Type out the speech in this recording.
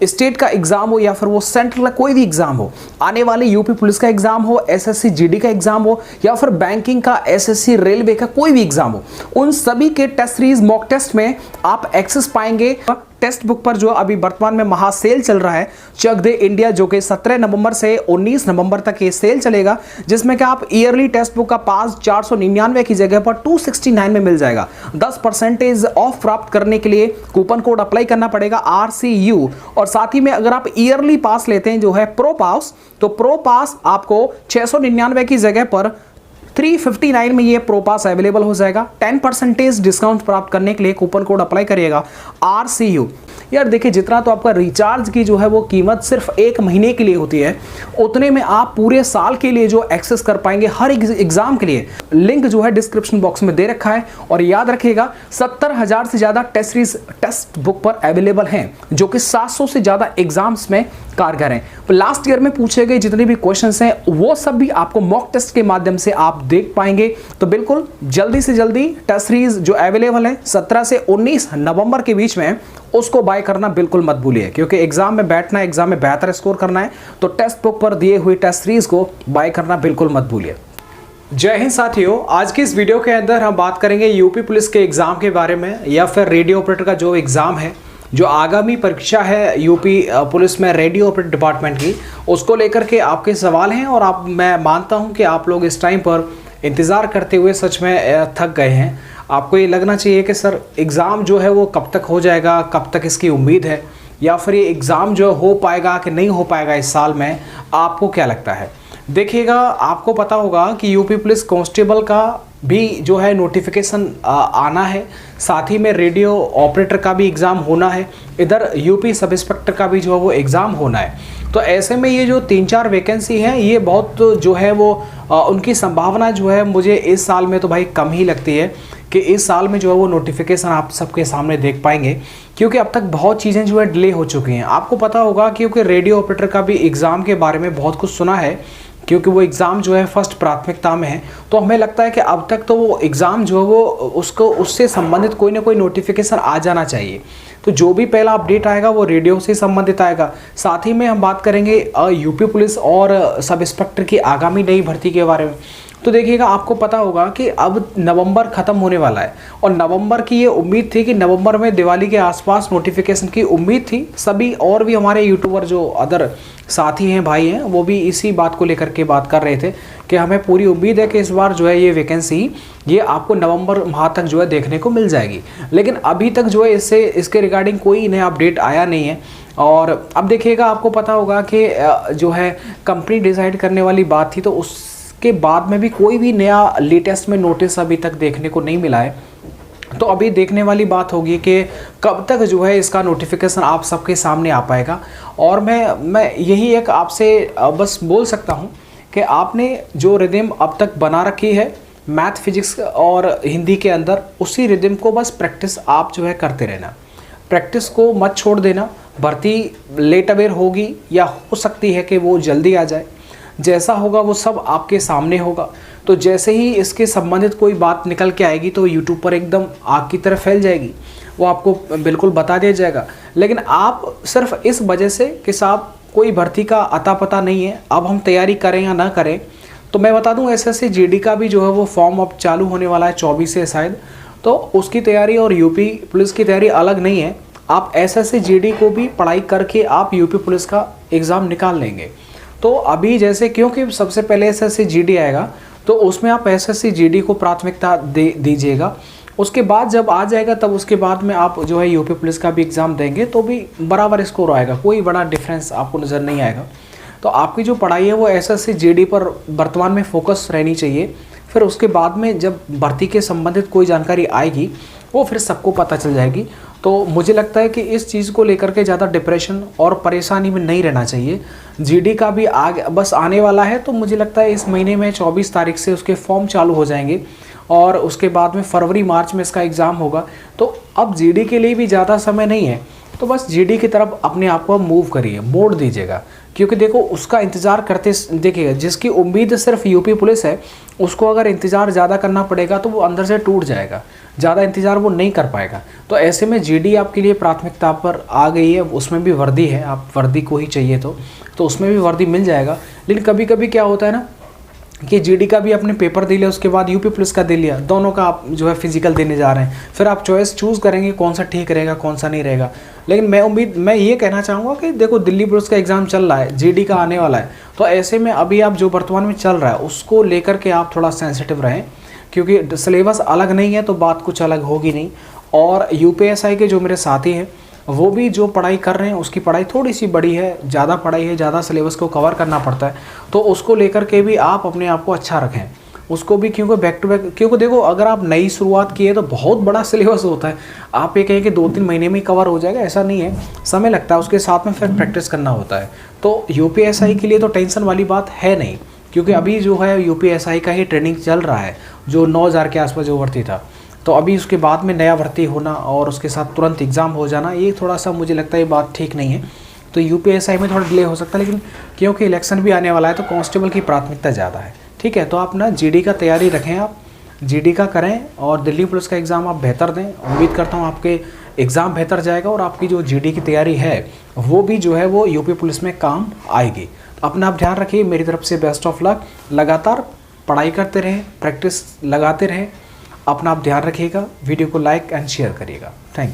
State का exam हो या फिर वो सेंट्रल का कोई भी एग्जाम हो, आने वाले यूपी पुलिस का एग्जाम हो, एसएससी जीडी का एग्जाम हो या फिर बैंकिंग का, एसएससी रेलवे का कोई भी एग्जाम हो, उन सभी के टेस्ट सीरीज मॉक टेस्ट में आप एक्सेस पाएंगे। टेक्स्ट बुक पर जो अभी वर्तमान में महासेल चल रहा है चक दे इंडिया, जो कि 17 नवंबर से 19 नवंबर तक ये सेल चलेगा, जिसमें कि आप ईयरली टेक्स्ट बुक का पास 499 की जगह पर 269 में मिल जाएगा। 10% ऑफ प्राप्त करने के लिए कूपन कोड अप्लाई करना पड़ेगा RCU, और साथ ही में अगर आप ईयरली पास लेते हैं जो है प्रो पास, तो प्रो पास आपको 699 की जगह पर 359 में ये प्रो पास अवेलेबल हो जाएगा। 10% डिस्काउंट प्राप्त करने के लिए कूपन कोड अप्लाई करिएगा RCU। यार देखिए, जितना तो आपका रिचार्ज की जो है वो कीमत सिर्फ 1 महीने के लिए होती है, उतने में आप पूरे साल के लिए जो एक्सेस कर पाएंगे हर एग्जाम के लिए। लिंक जो है डिस्क्रिप्शन बॉक्स में दे रखा है। और याद रखिएगा 70,000 से ज्यादा टेस्ट सीरीज टेक्स्ट बुक पर अवेलेबल हैं, जो कि 700 से ज्यादा एग्जाम्स में कारगर हैं। लास्ट ईयर में पूछे गए जितने भी क्वेश्चंस हैं वो सब भी आपको मॉक टेस्ट के माध्यम से आप देख पाएंगे। तो बिल्कुल जल्दी से जल्दी टेस्ट सीरीज जो अवेलेबल है 17 से 19 नवंबर के बीच में, उसको बाय करना बिल्कुल मत भूलिए, क्योंकि एग्जाम में बैठना है, एग्जाम में बेहतर स्कोर करना है, तो टेक्स्ट बुक पर दिए हुए टेस्ट सीरीज को बाय करना बिल्कुल मत भूलिए। जय हिंद साथियों, आज की इस वीडियो के अंदर हम बात करेंगे यूपी पुलिस के एग्जाम के बारे में, या फिर रेडियो ऑपरेटर का जो एग्जाम है, जो आगामी परीक्षा है यूपी पुलिस में रेडियो ऑपरेटर डिपार्टमेंट की, उसको लेकर के आपके सवाल हैं। और मैं मानता हूं कि आप लोग इस टाइम पर इंतज़ार करते हुए सच में थक गए हैं। आपको ये लगना चाहिए कि सर एग्ज़ाम जो है वो कब तक हो जाएगा, कब तक इसकी उम्मीद है, या फिर ये एग्ज़ाम जो हो पाएगा कि नहीं हो पाएगा इस साल में, आपको क्या लगता है? देखिएगा, आपको पता होगा कि यूपी पुलिस कांस्टेबल का भी जो है नोटिफिकेशन आना है, साथ ही में रेडियो ऑपरेटर का भी एग्ज़ाम होना है, इधर यूपी सब इंस्पेक्टर का भी जो है वो एग्ज़ाम होना है। तो ऐसे में ये जो 3-4 वैकेंसी हैं, ये बहुत जो है वो उनकी संभावना जो है मुझे इस साल में तो भाई कम ही लगती है कि इस साल में जो है वो नोटिफिकेशन आप सबके सामने देख पाएंगे, क्योंकि अब तक बहुत चीज़ें जो है डिले हो चुकी हैं। आपको पता होगा क्योंकि रेडियो ऑपरेटर का भी एग्ज़ाम के बारे में बहुत कुछ सुना है, क्योंकि वो एग्ज़ाम जो है फर्स्ट प्राथमिकता में है, तो हमें लगता है कि अब तक तो वो एग्ज़ाम जो है वो उससे संबंधित कोई ना कोई नोटिफिकेशन आ जाना चाहिए। तो जो भी पहला अपडेट आएगा वो रेडियो से संबंधित आएगा। साथ ही में हम बात करेंगे यूपी पुलिस और सब इंस्पेक्टर की आगामी नई भर्ती के बारे में। तो देखिएगा, आपको पता होगा कि अब नवंबर ख़त्म होने वाला है, और नवंबर की ये उम्मीद थी कि नवंबर में दिवाली के आसपास नोटिफिकेशन की उम्मीद थी सभी, और भी हमारे यूट्यूबर जो अदर साथी हैं, भाई हैं, वो भी इसी बात को लेकर के बात कर रहे थे कि हमें पूरी उम्मीद है कि इस बार जो है ये वैकेंसी ये आपको नवंबर माह तक जो है देखने को मिल जाएगी। लेकिन अभी तक जो है इसके रिगार्डिंग कोई नया अपडेट आया नहीं है। और अब देखिएगा, आपको पता होगा कि जो है कंपनी डिसाइड करने वाली बात थी, तो उसके बाद में भी कोई भी नया लेटेस्ट में नोटिस अभी तक देखने को नहीं मिला है। तो अभी देखने वाली बात होगी कि कब तक जो है इसका नोटिफिकेशन आप सबके सामने आ पाएगा। और मैं यही एक आपसे बस बोल सकता हूं कि आपने जो रिदम अब तक बना रखी है मैथ, फिजिक्स और हिंदी के अंदर, उसी रिदम को बस प्रैक्टिस आप जो है करते रहना, प्रैक्टिस को मत छोड़ देना। भर्ती लेट अवेयर होगी या हो सकती है कि वो जल्दी आ जाए, जैसा होगा वो सब आपके सामने होगा। तो जैसे ही इसके संबंधित कोई बात निकल के आएगी तो यूट्यूब पर एकदम आग की तरह फैल जाएगी, वो आपको बिल्कुल बता दिया जाएगा। लेकिन आप सिर्फ इस वजह से कि साहब कोई भर्ती का अता पता नहीं है, अब हम तैयारी करें या ना करें, तो मैं बता दूं एसएससी जीडी का भी जो है वो फॉर्म अब चालू होने वाला है 24 से शायद, तो उसकी तैयारी और यूपी पुलिस की तैयारी अलग नहीं है। आप एसएससी जीडी को भी पढ़ाई करके आप यूपी पुलिस का एग्ज़ाम निकाल लेंगे। तो अभी जैसे क्योंकि सबसे पहले एसएससी जीडी आएगा, तो उसमें आप एसएससी जीडी को प्राथमिकता दीजिएगा। उसके बाद जब आ जाएगा तब उसके बाद में आप जो है यूपी पुलिस का भी एग्ज़ाम देंगे तो भी बराबर स्कोर आएगा, कोई बड़ा डिफरेंस आपको नज़र नहीं आएगा। तो आपकी जो पढ़ाई है वो एसएससी जीडी पर वर्तमान में फोकस रहनी चाहिए। फिर उसके बाद में जब भर्ती के संबंधित कोई जानकारी आएगी वो फिर सबको पता चल जाएगी। तो मुझे लगता है कि इस चीज़ को लेकर के ज़्यादा डिप्रेशन और परेशानी में नहीं रहना चाहिए। जीडी का भी बस आने वाला है, तो मुझे लगता है इस महीने में 24 तारीख से उसके फॉर्म चालू हो जाएंगे और उसके बाद में फरवरी मार्च में इसका एग्ज़ाम होगा। तो अब जीडी के लिए भी ज़्यादा समय नहीं है, तो बस जीडी की तरफ अपने आप को मूव करिए, मोड़ दीजिएगा, क्योंकि देखो उसका इंतज़ार करते देखिएगा, जिसकी उम्मीद सिर्फ यूपी पुलिस है उसको अगर इंतज़ार ज़्यादा करना पड़ेगा तो वो अंदर से टूट जाएगा, ज़्यादा इंतज़ार वो नहीं कर पाएगा। तो ऐसे में जीडी आपके लिए प्राथमिकता पर आ गई है, उसमें भी वर्दी है, आप वर्दी को ही चाहिए तो उसमें भी वर्दी मिल जाएगा। लेकिन कभी कभी क्या होता है ना कि जीडी का भी आपने पेपर दे लिया, उसके बाद यूपी पुलिस का दे लिया, दोनों का आप जो है फिजिकल देने जा रहे हैं, फिर आप चॉइस चूज़ करेंगे कौन सा ठीक रहेगा कौन सा नहीं रहेगा। लेकिन मैं ये कहना चाहूँगा कि देखो दिल्ली पुलिस का एग्ज़ाम चल रहा है, जीडी का आने वाला है, तो ऐसे में अभी आप जो वर्तमान में चल रहा है उसको लेकर के आप थोड़ा सेंसिटिव रहें, क्योंकि सिलेबस अलग नहीं है तो बात कुछ अलग होगी नहीं। और यूपीएसआई के जो मेरे साथी हैं वो भी जो पढ़ाई कर रहे हैं उसकी पढ़ाई थोड़ी सी बड़ी है, ज़्यादा पढ़ाई है, ज़्यादा सिलेबस को कवर करना पड़ता है, तो उसको लेकर के भी आप अपने आप को अच्छा रखें उसको भी, क्योंकि बैक टू बैक, क्योंकि देखो अगर आप नई शुरुआत की है तो बहुत बड़ा सिलेबस होता है। आप ये कहें कि 2-3 महीने में ही कवर हो जाएगा, ऐसा नहीं है, समय लगता है, उसके साथ में फिर प्रैक्टिस करना होता है। तो यूपीएसआई के लिए तो टेंशन वाली बात है नहीं, क्योंकि अभी जो है यूपीएसआई का ही ट्रेनिंग चल रहा है, जो 9,000 के आसपास जो भर्ती था, तो अभी उसके बाद में नया भर्ती होना और उसके साथ तुरंत एग्ज़ाम हो जाना, ये थोड़ा सा मुझे लगता है ये बात ठीक नहीं है। तो यूपीएसआई में थोड़ा डिले हो सकता है, लेकिन क्योंकि इलेक्शन भी आने वाला है तो कांस्टेबल की प्राथमिकता ज़्यादा है। ठीक है, तो आप ना जीडी का तैयारी रखें, आप जीडी का करें और दिल्ली पुलिस का एग्ज़ाम आप बेहतर दें। उम्मीद करता हूँ आपके एग्ज़ाम बेहतर जाएगा और आपकी जो जीडी की तैयारी है वो भी जो है वो यूपी पुलिस में काम आएगी। तो अपना आप ध्यान रखिए, मेरी तरफ से बेस्ट ऑफ लक। लगातार पढ़ाई करते रहें, प्रैक्टिस लगाते रहें, अपना आप ध्यान रखिएगा। वीडियो को लाइक एंड शेयर करिएगा। Thank you.